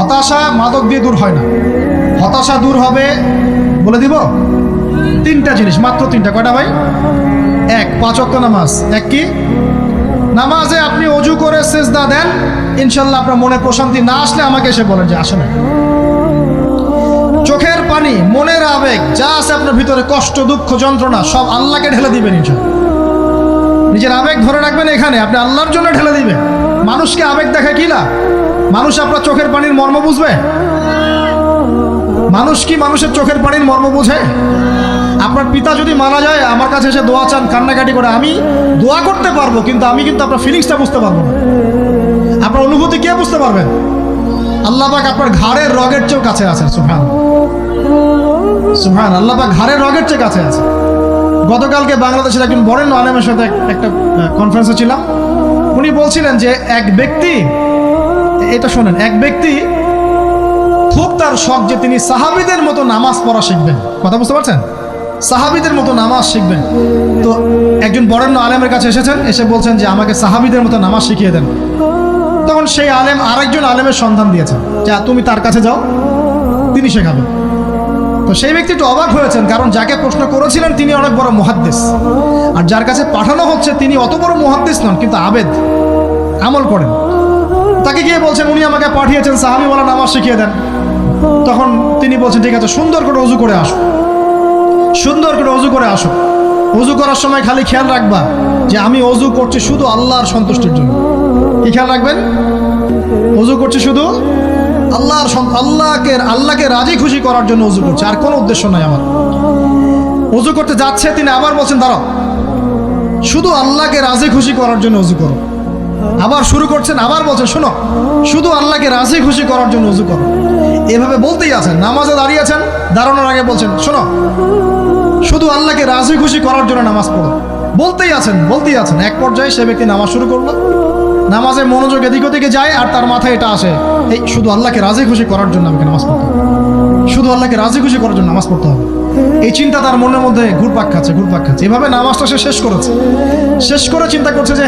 হতাশা মাদক দিয়ে দূর হয় না। হতাশা দূর হবে, বলে দিব, তিনটা জিনিস, মাত্র তিনটা। কয়টা ভাই? এক, 5 ওয়াক্ত নামাজ। এক কি? নামাজে আপনি অজু করে সিজদা দেন, ইনশাল্লাহ আপনার মনে প্রশান্তি না আসলে আমাকে এসে বলেন যে আসে না। চোখের পানি, মনের আবেগ যা আছে আপনার ভিতরে, কষ্ট, দুঃখ, যন্ত্রণা, সব আল্লাহকে ঢেলে দিবেন ইনশাল্লাহ। নিজের আবেগ ধরে রাখবেন এখানে, আপনি আল্লাহর জন্য ঢেলে দিবেন। মানুষকে আবেগ দেখা কি লাভ? মানুষ আপনার চোখের পানির মর্ম বুঝবে? মানুষ কি মানুষের চোখের পানির মর্ম বোঝে? আপনার পিতা যদি মারা যায়, আমার কাছে এসে দোয়া চান কান্নাকাটি করে, আমি দোয়া করতে পারবো, কিন্তু আমি কিন্তু আপনার ফিলিংসটা বুঝতে পারবো না। আপনার অনুভূতি কে বুঝতে পারবেন? আল্লাহ পাক আপনার ঘাড়ের রগের চেয়েও কাছে আছেন। সুবহান সুবহান, আল্লাহ পাক ঘাড়ের রগের চেয়ে কাছে আছে। গতকালকে বাংলাদেশের একজন বরেণ্য আলেমের সাথে একটা কনফারেন্সে ছিলাম। উনি বলছিলেন যে এক ব্যক্তি, এটা শোনেন, এক ব্যক্তি খুব তার শখ যে তিনি সাহাবীদের মতো নামাজ পড়া শিখবেন। কথা বুঝতে পারছেন? সাহাবীদের মতো নামাজ শিখবেন। তো একজন বরেণ্য আলেমের কাছে এসেছেন, এসে বলছেন যে আমাকে সাহাবীদের মতো নামাজ শিখিয়ে দেন। তখন সেই আলেম আরেকজন আলেমের সন্ধান দিয়েছেন, যা তুমি তার কাছে যাও, তিনি শেখাবেন। তো সেই ব্যক্তি একটু অবাক হয়েছেন, কারণ যাকে প্রশ্ন করেছিলেন তিনি অনেক বড় মুহাদ্দিস, আর যার কাছে পাঠানো হচ্ছে তিনি অত বড় মুহাদ্দিস নন, কিন্তু আবেদ, আমল করেন। তাকে গিয়ে বলছেন উনি আমাকে পাঠিয়েছেন সাহাবীওয়ালা নামাজ শিখিয়ে দেন। তখন তিনি বলছেন ঠিক আছে, সুন্দর করে ওযু করে আসো, সুন্দর করে ওযু করে আসো। ওযু করার সময় খালি খেয়াল রাখবা যে আমি ওযু করছি শুধু আল্লাহর সন্তুষ্টির জন্য। কি খেয়াল রাখবেন? ওযু করছি শুধু আল্লাহকে রাজি খুশি করার জন্য ওযু করছে, আর কোনো উদ্দেশ্য নাই আমার। ওযু করতে যাচ্ছে, তিনি আবার বলছেন দাঁড়াও, শুধু আল্লাহকে রাজি খুশি করার জন্য ওযু করো। আবার শুরু করছেন, আবার বলছেন শোনো, শুধু আল্লাহকে রাজি খুশি করার জন্য ওযু করো। এভাবে বলতেই আছেন। নামাজে দাঁড়িয়েছেন, দাঁড়ানোর আগে বলছেন শোনো, শুধু আল্লাহকে রাজি খুশি করার জন্য নামাজ পড়ো। বলতেই আছেন, বলতেই আছেন। এক পর্যায়ে সে ব্যক্তি নামাজ শুরু করলো, নামাজে মনোযোগ এদিক ওদিকে যায়, আর তার মাথায় এটা আসে, এই শুধু আল্লাহকে রাজি খুশি করার জন্য আমাকে নামাজ পড়তে হবে, শুধু আল্লাহকে রাজি খুশি করার জন্য নামাজ পড়তে হবে। এই চিন্তা তার মনের মধ্যে ঘুরপাক খাচ্ছে, ঘুরপাক খাচ্ছে। এভাবে নামাজটা সে শেষ করেছে। শেষ করে চিন্তা করছে যে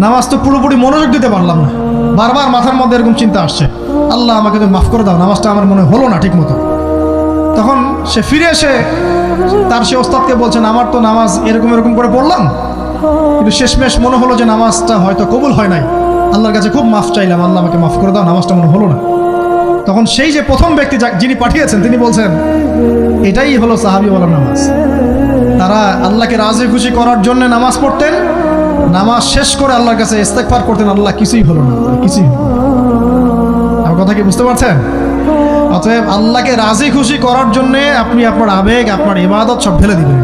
নামাজ তো পুরোপুরি মনোযোগ দিতে পারলাম না। বারবার মাথার মধ্যে এরকম চিন্তা আসছে, আল্লাহ আমাকে তো মাফ করে দাও, নামাজটা আমার মনে হলো না ঠিক মতো। তখন সে ফিরে এসে তার সে ওস্তাদকে বলছেন আমার তো নামাজ এরকম এরকম করে পড়লাম, কিন্তু শেষমেশ মনে হলো যে নামাজটা হয়তো কবুল হয় নাই, আল্লাহর কাছে খুব মাফ চাইলাম, আল্লাহ আমাকে মাফ করে দাও, নামাজটা মনে হলো না। তখন সেই যে প্রথম ব্যক্তি যিনি পাঠিয়েছেন তিনি বলছেন এটাই হলো সাহাবীওয়ালা নামাজ। তারা আল্লাহকে রাজি খুশি করার জন্য নামাজ পড়তেন, নামাজ শেষ করে আল্লাহর কাছে ইস্তেগফার করতেন, আল্লাহ কিছুই হলো না, কিছুই হলো না। আমার কথা কি বুঝতে পারছেন? অতএব আল্লাহকে রাজি খুশি করার জন্যে আপনি আপনার আবেগ, আপনার ইবাদত সব ফেলে দিবেন,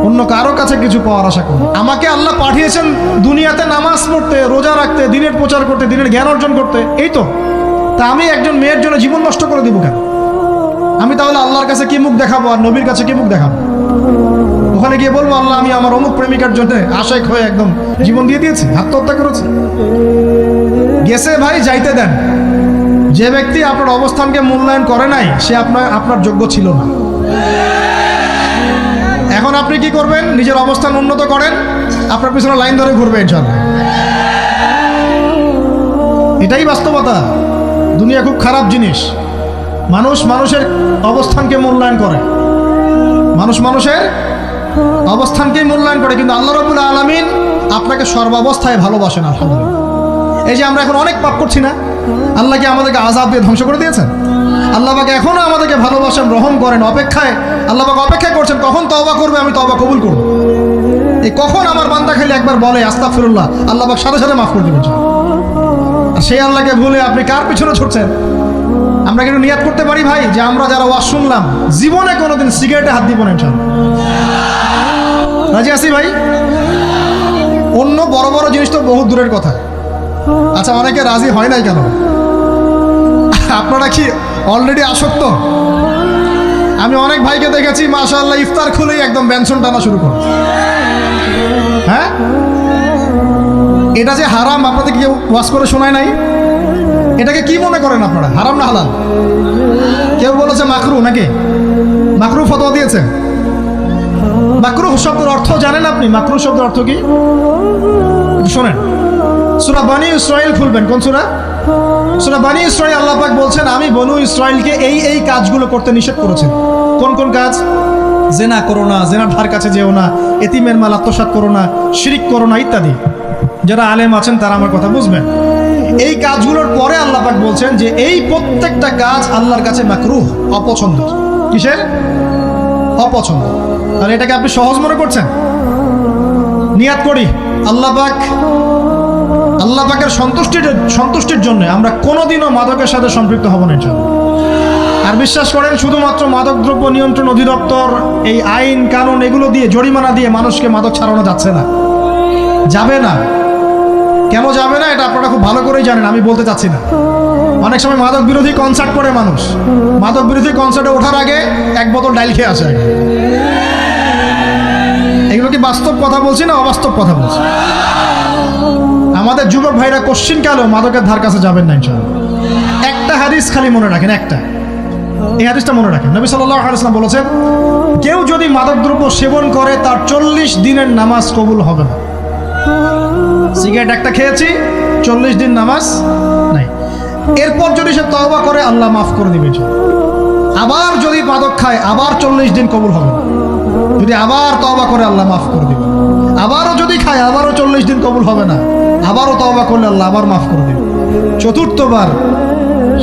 অন্য কারো কাছে কিছু পাওয়ার আশা করুন। আমাকে আল্লাহ পাঠিয়েছেন দুনিয়াতে নামাজ পড়তে, রোজা রাখতে, দিনের প্রচার করতে, দিনের জ্ঞান অর্জন করতে, এই তো। তা আমি একজন মেয়ের জন্য জীবন নষ্ট করে দিব কেন? আমি তাহলে আল্লাহর কাছে কি মুখ দেখাবো, আর নবীর কাছে কি মুখ দেখাবো? ওখানে গিয়ে বলবো আল্লাহ আমি আমার অমুক প্রেমিকার জন্য আশেক হয়ে একদম জীবন দিয়ে দিয়েছি, আত্মহত্যা করেছি। গেছে ভাই, যাইতে দেন। যে ব্যক্তি আপনার অবস্থানকে মূল্যায়ন করে নাই, সে আপনার যোগ্য ছিল না। এখন আপনি কি করবেন? নিজের অবস্থান উন্নত করেন, আপনার পিছনে লাইন ধরে ঘুরবে ইনশাআল্লাহ। এটাই বাস্তবতা। দুনিয়া খুব খারাপ জিনিস। মানুষ মানুষের অবস্থানকে মূল্যায়ন করে, মানুষ মানুষের অবস্থানকেই মূল্যায়ন করে, কিন্তু আল্লাহ রাব্বুল আলামিন আপনাকে সর্বাবস্থায় ভালোবাসেন। আলহামদুলিল্লাহ। এই যে আমরা এখন অনেক পাপ করছি না, আল্লাহ কি আমাদেরকে আযাব দিয়ে ধ্বংস করে দিয়েছেন? আল্লাহ পাক এখনো আমাদেরকে ভালোবাসেন, রহম করেন, অপেক্ষায় আল্লাহ পাক অপেক্ষা করছেন কখন তওবা করবে, আমি তওবা কবুল করব। এই কখন আমার বান্দা খালি একবার বলে আস্তাগফিরুল্লাহ, আল্লাহ পাক সাথে সাথে মাফ করে দিবেন। আর সেই আল্লাহকে ভুলে আপনি কার পিছনে ছুটছেন? আমরা কিন্তু নিয়াত করতে পারি ভাই যে আমরা যারা ওয়াজ শুনলাম জীবনে কোনোদিন সিগারেটে হাত দিব না ইনশাআল্লাহ। রাজি আছি ভাই? অন্য বড় বড় জিনিস তো বহু দূরের কথা। আচ্ছা, অনেকে রাজি হয় নাই কেন? আপনারা কি অলরেডি আসক্ত? আমি অনেক ভাইকে দেখেছি মাশাআল্লাহ ইফতার খুলেই একদম বেনসন টানা শুরু করে। হ্যাঁ, এটা যে হারাম আপনাদের কেউ ওয়াজ করে শোনায় নাই? এটাকে কি মনে করেন আপনারা, হারাম না হালাল? কেউ বলেছে মাকরু, নাকি মাকরু ফতোয়া দিয়েছে? মাকরু শব্দের অর্থ জানেন আপনি? মাকরু শব্দের অর্থ কি শোনেন। সূরা বনী ইসরাঈল খুলবেন। কোন সূরা? সূরা বনী ইসরাঈল আল্লাহ পাক বলছেন আমি বনু ইসরাইলকে এই কাজগুলো করতে নিষেধ করেছেন। কোন কোন কাজ? জেনা করো না, জেনার ধার কাছে যেও না, এতিমের মাল আত্মসাৎ করো না, শিরিক করো না ইত্যাদি। যারা আলেম আছেন তারা আমার কথা বুঝবেন। এই কাজগুলোর পরে আল্লাহ পাক বলছেন যে এই প্রত্যেকটা কাজ আল্লাহর কাছে মাকরুহ, অপছন্দ। কিসের? অপছন্দ। আর এটাকে আপনি সহজ মনে করছেন? নিয়াত করি আল্লাহ পাকের সন্তুষ্টির জন্য আমরা কোনোদিনও মাদকের সাথে সম্পৃক্ত হব না ইনশাআল্লাহ। আর বিশ্বাস করেন শুধুমাত্র মাদকদ্রব্য নিয়ন্ত্রণ অধিদপ্তর এই আইন কানুন এগুলো দিয়ে জরিমানা দিয়ে মানুষকে মাদক ছাড়ানো যাচ্ছে না, যাবে না। কেন যাবে না এটা আপনারা খুব ভালো করেই জানেন, আমি বলতে চাচ্ছি না। অনেক সময় মাদক বিরোধী কনসার্ট করে মানুষ, মাদক বিরোধী কনসার্টে ওঠার আগে এক বোতল ডাইল খেয়ে আসে। এগুলো কি বাস্তব কথা বলছি না অবাস্তব কথা বলছি? আমাদের যুবক ভাইরা কোশ্চিন কালেও মাদকের ধার কাছে যাবেন না ইনশাআল্লাহ। একটা হাদিস খালি মনে রাখেন, এই হাদিসটা মনে রাখেন। নবী সাল্লাল্লাহু আলাইহি ওয়াসাল্লাম বলেছেন কেউ যদি মাদকদ্রব্য সেবন করে তার 40 দিনের নামাজ কবুল হবে না। সিগারেট একটা খেয়েছি, 40 দিন নামাজ নাই। এরপর যদি সে তওবা করে আল্লাহ মাফ করে দিবে। আবার যদি মাদক খায় আবার 40 দিন কবুল হবে না। যদি আবার তওবা করে আল্লাহ মাফ করে দিবে। আবারও যদি খায় আবারও 40 দিন কবুল হবে না। আবারও তওবা করলে আল্লাহ আবার মাফ করে দিবে। চতুর্থবার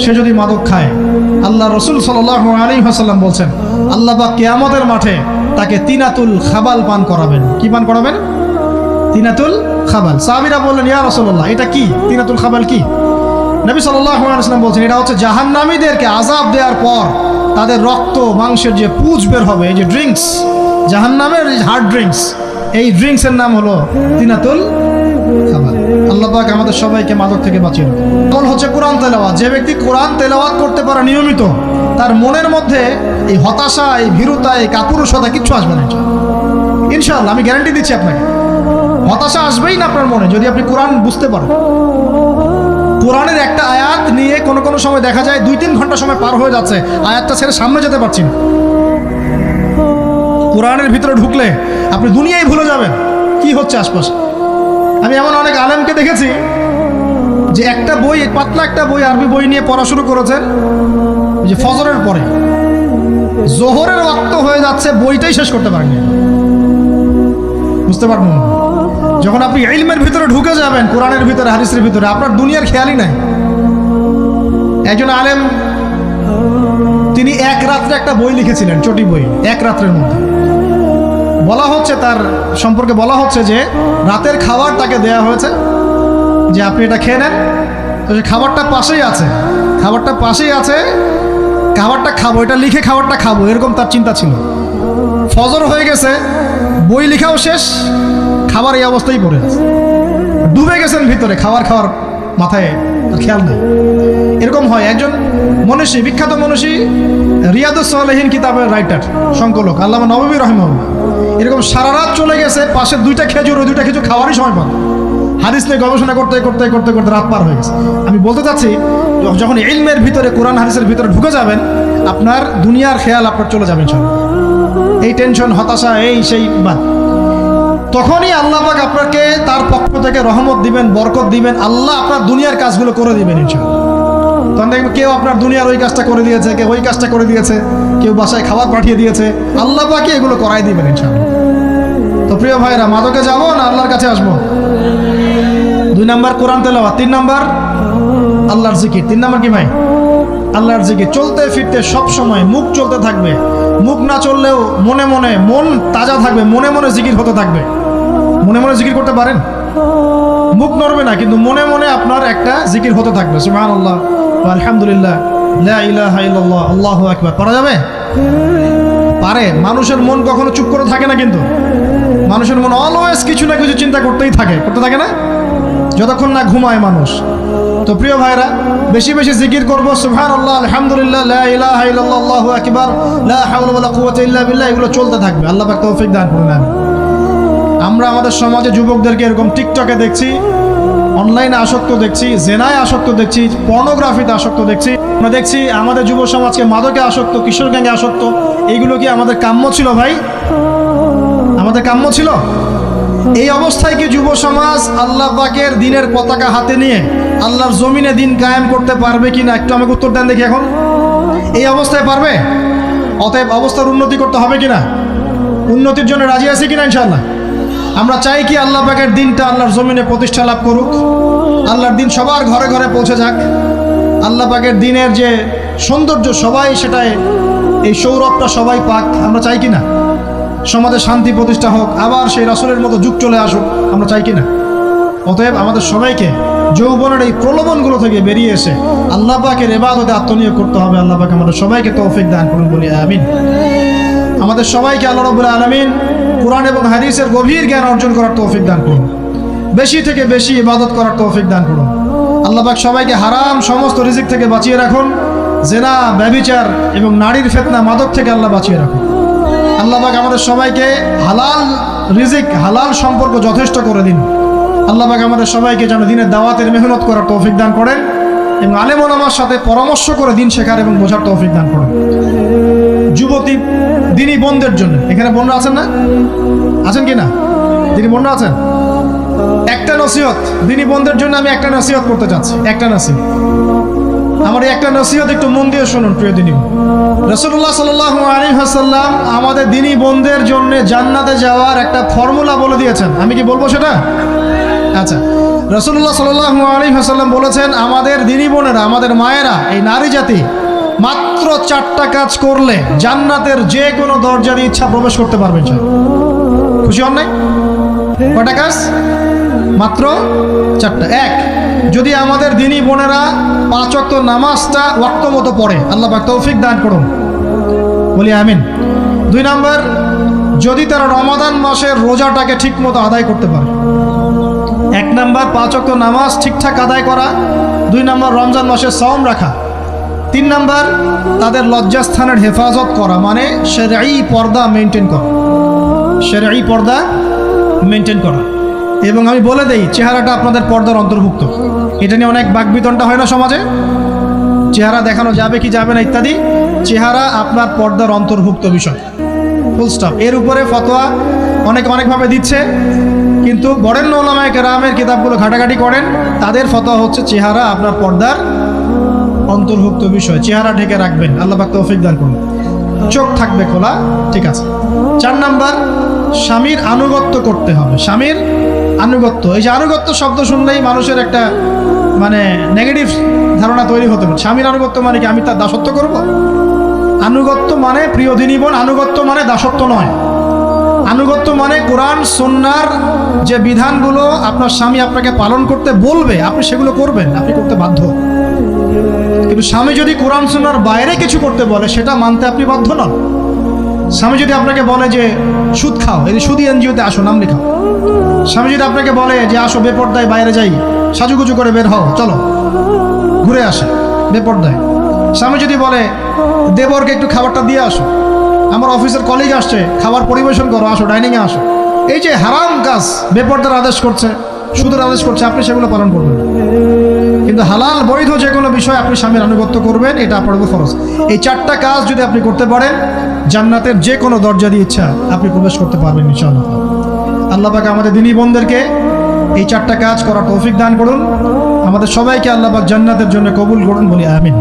সে যদি মাদক খায়, আল্লাহ রাসূল সাল্লাল্লাহু আলাইহি ওয়াসাল্লাম বলছেন আল্লাহ পাক কিয়ামতের মাঠে তাকে তিনাতুল খাবাল পান করাবেন। কি পান করাবেন? তিনাতুল খাবাল। সাহাবীরা বললেন ইয়া রাসূলুল্লাহ এটা কি? তিনাতুল খাবাল কি? নবী সাল্লাল্লাহু আলাইহি ওয়াসাল্লাম বলছেন এটা হচ্ছে জাহান্নামীদেরকে আযাব দেওয়ার পর তাদের রক্ত মাংসের যে পুঁজ বের হবে, এই যে ড্রিঙ্কস, জাহান্নামের হার্ড ড্রিঙ্কস, এই ড্রিঙ্কসের নাম হলো তিনাতুল খাবাল। আল্লাহ পাক আমাদের সবাইকে মাদক থেকে বাঁচিয়ে রাখুন। আমল হচ্ছে কোরআন তেলাওয়াত। যে ব্যক্তি কোরআন তেলাওয়াত করতে পারে নিয়মিত, তার মনের মধ্যে এই হতাশা, এই ভীরুতা, এই কাপুরুষতা কিচ্ছু আসবে না ইনশাআল্লাহ। আমি গ্যারান্টি দিচ্ছি আপনাকে, হতাশা আসবেই না আপনার মনে যদি আপনি কোরআন বুঝতে পারেন। কোরআনের একটা আয়াত নিয়ে কোনো সময় দেখা যায় 2-3 ঘন্টা সময় পার হয়ে যাচ্ছে, আয়াতটা ছেড়ে সামনে যেতে পারছি না। কোরআনের ভিতরে ঢুকলে আপনি দুনিয়ায় ভুলে যাবেন কি হচ্ছে আশপাশে। আমি এমন অনেক আলেমকে দেখেছি যে একটা বই, পাতলা একটা বই, আরবি বই নিয়ে পড়া শুরু করেছেন, যে ফজরের পরে জোহরের ওয়াক্ত হয়ে যাচ্ছে, বইটাই শেষ করতে পারেননি। বুঝতে পারবেন যখন আপনি ইলমের ভিতরে ঢুকে যাবেন, কোরআনের ভিতরে হাদিসের ভিতরে, আপনার দুনিয়ার খেয়ালই নাই। একজন আলেম তিনি এক রাত্রে একটা বই লিখেছিলেন, চটি বই, এক রাত্রের মধ্যে। বলা হচ্ছে তার সম্পর্কে বলা হচ্ছে যে রাতের খাবার তাকে দেয়া হয়েছে যে আপনি এটা খেয়ে নেন। তো সে খাবারটা পাশেই আছে, খাবারটা খাবো, এটা লিখে খাবারটা খাবো, এরকম তার চিন্তা ছিল। ফজর হয়ে গেছে, বই লেখাও শেষ, খাবার এই অবস্থায় পড়ে আছে, ডুবে গেছেন ভিতরে, খাওয়ার মাথায় খেয়াল নেই। এরকম হয়। একজন মনীষী, বিখ্যাত মনীষী, রিয়াদুস সালেহিন কিতাবের রাইটার, সংকলক আল্লামা নববী রাহিমাহুল্লাহ, এরকম সারা রাত চলে গেছে, পাশে 2টা খেজুর, ওই 2টা খেজুর খাওয়ারই সময় পান। হাদিস নিয়ে গবেষণা করতে রাত পার হয়ে গেছে। আমি বলতে চাচ্ছি যখন ইলমের ভিতরে, কোরআন হাদিসের ভিতরে ঢুকে যাবেন, আপনার দুনিয়ার খেয়াল আপনার চলে যাবেন সব। এই টেনশন, হতাশা, এই সেই বাদ। তখনই আল্লাহ পাক আপনাকে তার পক্ষ থেকে রহমত দিবেন, বরকত দিবেন, আল্লাহ আপনার দুনিয়ার কাজগুলো করে দিবেন ইনশাআল্লাহ। তখন দেখবেন কেউ আপনার দুনিয়ার ওই কাজটা করে দিয়েছে, কেউ ওই কাজটা করে দিয়েছে, কেউ বাসায় খাবার পাঠিয়ে দিয়েছে, আল্লাহ পাকই এগুলো করাই দিবেন ইনশাআল্লাহ। তো প্রিয় ভাইরা, মাদকে যাবো না আল্লাহর কাছে আসবো? 2 নাম্বার কোরআন তেলাওয়াত, 3 নাম্বার আল্লাহর জিকির। 3 নাম্বার কি ভাই? আল্লাহর জিকির। চলতে ফিরতে সব সময় মুখ চলতে থাকবে, মুখ না চললেও মনে মনে মন তাজা থাকবে, মনে মনে জিকির হতে থাকবে। মনে মনে জিকির করতে পারেন? মুখ নড়বে না, কিন্তু মনে মনে আপনার একটা জিকির হতে থাকবে। সুবহানাল্লাহ, আলহামদুলিল্লাহ, লা ইলাহা ইল্লাল্লাহ, আল্লাহু আকবার। করা যাবে? পারে। মানুষের মন কখনো চুপ করে থাকে না, কিন্তু মানুষের মন অলওয়েজ কিছু না কিছু চিন্তা করতে থাকে না, যতক্ষণ না ঘুমায় মানুষ। তো প্রিয় ভাইরা, বেশি বেশি জিকির করবো, সুবহানাল্লাহ, আলহামদুলিল্লাহ, লা ইলাহা ইল্লাল্লাহ, আল্লাহু আকবার, লা হাওলা ওয়ালা কুওয়াতা ইল্লা বিল্লাহ, এগুলো চলতে থাকবে। আল্লাহ পাক তৌফিক দান করুন। আমরা আমাদের সমাজে যুবকদেরকে এরকম টিকটকে দেখছি, অনলাইনে আসক্ত দেখছি, জেনায় আসক্ত দেখছি, পর্নোগ্রাফিতে আসক্ত দেখছি। আমরা দেখছি আমাদের যুব সমাজকে মাদকে আসক্ত, কিশোর গ্যাংয়ে আসক্ত। এইগুলো কি আমাদের কাম্য ছিল ভাই? আমাদের কাম্য ছিল? এই অবস্থায় কি যুব সমাজ আল্লাহ পাকের দ্বীনের পতাকা হাতে নিয়ে আল্লাহর জমিনে দিন কায়েম করতে পারবে কিনা একটু আমাকে উত্তর দেন দেখি। এখন এই অবস্থায় পারবে? অতএব অবস্থার উন্নতি করতে হবে কিনা? উন্নতির জন্য রাজি আছি কিনা ইনশাআল্লাহ? আমরা চাই কি আল্লাহ পাকের দিনটা আল্লাহর জমিনে প্রতিষ্ঠা লাভ করুক, আল্লাহর দিন সবার ঘরে ঘরে পৌঁছে যাক, আল্লাহ পাকের দিনের যে সৌন্দর্য সবাই সেটাই, এই সৌরভটা সবাই পাক। আমরা চাই কিনা সমাজে শান্তি প্রতিষ্ঠা হোক, আবার সেই রাসূলের মতো যুগ চলে আসুক? আমরা চাই কিনা? অতএব আমাদের সবাইকে যৌবনের এই প্রলোভনগুলো থেকে বেরিয়ে এসে আল্লাহ পাকের ইবাদতে আত্মনিয়োগ করতে হবে। আল্লাহ পাক আমাদের সবাইকে তৌফিক দান করুন, বলি আমিন। আমাদের সবাইকে আল্লাহ রাব্বুল আলামিন কোরআন এবং হাদিসের গভীর জ্ঞান অর্জন করার তৌফিক দান করুন, বেশি থেকে বেশি ইবাদত করার তৌফিক দান করুন। আল্লাহ পাক সবাইকে হারাম সমস্ত রিজিক থেকে বাঁচিয়ে রাখুন, জেনা, ব্যভিচার এবং নারীর ফিতনা, মাদক থেকে আল্লাহ বাঁচিয়ে রাখুন। আল্লাহ পাক আমাদের সবাইকে হালাল রিজিক, হালাল সম্পর্ক যথেষ্ট করে দিন। আল্লাহ পাক আমাদের সবাইকে যেন দিনের দাওয়াতের মেহনত করার তৌফিক দান করেন এবং আলেম ওলামার সাথে পরামর্শ করে দিন শেখার এবং বোঝার তৌফিক দান করেন। যুবতী দিনী বোনদের জন্য, এখানে বোনরা আছেন না? আছেন কি না? দিনী বোনরা আছেন? একটা নসিহত দিনী বোনদের জন্য আমি একটা নসিহত করতে চাচ্ছি, একটা নসিহত। আমার এই একটা নসিহত একটু মন দিয়ে শুনুন প্রিয় দিনী বোন। রাসূলুল্লাহ সাল্লাল্লাহু আলাইহি ওয়াসাল্লাম আমাদের দিনী বোনদের জন্য জান্নাতে যাওয়ার একটা ফর্মুলা বলে দিয়েছেন। আমি কি বলবো সেটা? আচ্ছা, রাসূলুল্লাহ সাল্লাল্লাহু আলাইহি ওয়াসাল্লাম বলেছেন আমাদের দিনী বোনেরা, আমাদের মায়েরা, এই নারী জাতি মাত্র 4টা কাজ করলে জান্নাতের যে কোনো দরজা দিয়ে ইচ্ছা প্রবেশ করতে পারবে। খুশি হন নাই? কয়টা কাজ? মাত্র 4টা। এক, যদি আমাদের দিনী বোনেরা 5 ওয়াক্ত নামাজটা ওয়াক্ত মতো পড়ে, আল্লাহ পাক তৌফিক দান করুন, বলি আমিন। 2 নাম্বার, যদি তারা রমাদান মাসের রোজাটাকে ঠিক মতো আদায় করতে পারে। 1 নাম্বার 5 ওয়াক্ত নামাজ ঠিকঠাক আদায় করা, 2 নাম্বার রমজান মাসের সাওম রাখা, 3 নাম্বার তাদের লজ্জাস্থানের হেফাজত করা, মানে শরঈ পর্দা মেনটেন করা, শরঈ পর্দা মেনটেন করা। এবং আমি বলে দেই, চেহারাটা আপনাদের পর্দার অন্তর্ভুক্ত। এটা নিয়ে অনেক বাকবিতণ্ডা হয় না সমাজে, চেহারা দেখানো যাবে কি যাবে না ইত্যাদি। চেহারা আপনার পর্দার অন্তর্ভুক্ত বিষয়, ফুল স্টপ। এর উপরে ফতোয়া অনেকভাবে দিচ্ছে, কিন্তু বরেণ্য উলামায়ে কেরামের কিতাবগুলো ঘাটাঘাটি করেন, তাদের ফতোয়া হচ্ছে চেহারা আপনার পর্দার অন্তর্ভুক্ত বিষয়, চেহারা ঢেকে রাখবেন। আল্লাহ পাক তৌফিক দান করুন। চোখ থাকবে খোলা, ঠিক আছে। 4 নাম্বার, স্বামীর আনুগত্য করতে হবে। স্বামীর আনুগত্য, এই যে আনুগত্য শব্দ শুনলেই মানুষের একটা মানে নেগেটিভ ধারণা তৈরি হতে পারে। স্বামীর আনুগত্য মানে কি আমি তার দাসত্ব করব? আনুগত্য মানে, প্রিয় দিনী বোন, আনুগত্য মানে দাসত্ব নয়। আনুগত্য মানে কোরআন সুন্নাহর যে বিধানগুলো আপনার স্বামী আপনাকে পালন করতে বলবে, আপনি সেগুলো করবেন, আপনি করতে বাধ্য। কিন্তু স্বামী যদি কোরআন সুন্নাহর বাইরে কিছু করতে বলে, সেটা মানতে আপনি বাধ্য নন। স্বামী যদি আপনাকে বলে যে সুদ খাও, এই সুদি এনজিওতে আসো, নাম লেখাও। স্বামী যদি আপনাকে বলে যে আসো বেপর্দায় বাইরে যাই, সাজুগুজু করে বের হও, চলো ঘুরে আসে বেপর্দায়। স্বামী যদি বলে দেবরকে একটু খাবারটা দিয়ে আসো, আমার অফিসের কলিগ আসছে, খাবার পরিবেশন করো, আসো ডাইনিংয়ে আসো। এই যে হারাম কাজ, বেপর্দার আদেশ করছে, সুদের আদেশ করছে, আপনি সেগুলো পালন করবেন। কিন্তু হালাল বৈধ যে কোনো বিষয় আপনি স্বামীর আনুগত্য করবেন, এটা আপনার উপর ফরজ। এই 4টা কাজ যদি আপনি করতে পারেন, জান্নাতের যে কোনো দরজা দিয়ে ইচ্ছা আপনি প্রবেশ করতে পারবেন ইনশাআল্লাহ। আল্লাহ পাক আমাদের দিনী বোনদেরকে এই 4টা কাজ করার তৌফিক দান করুন। আমাদের সবাইকে আল্লাহ পাক জান্নাতের জন্য কবুল করুন, বলি আমিন।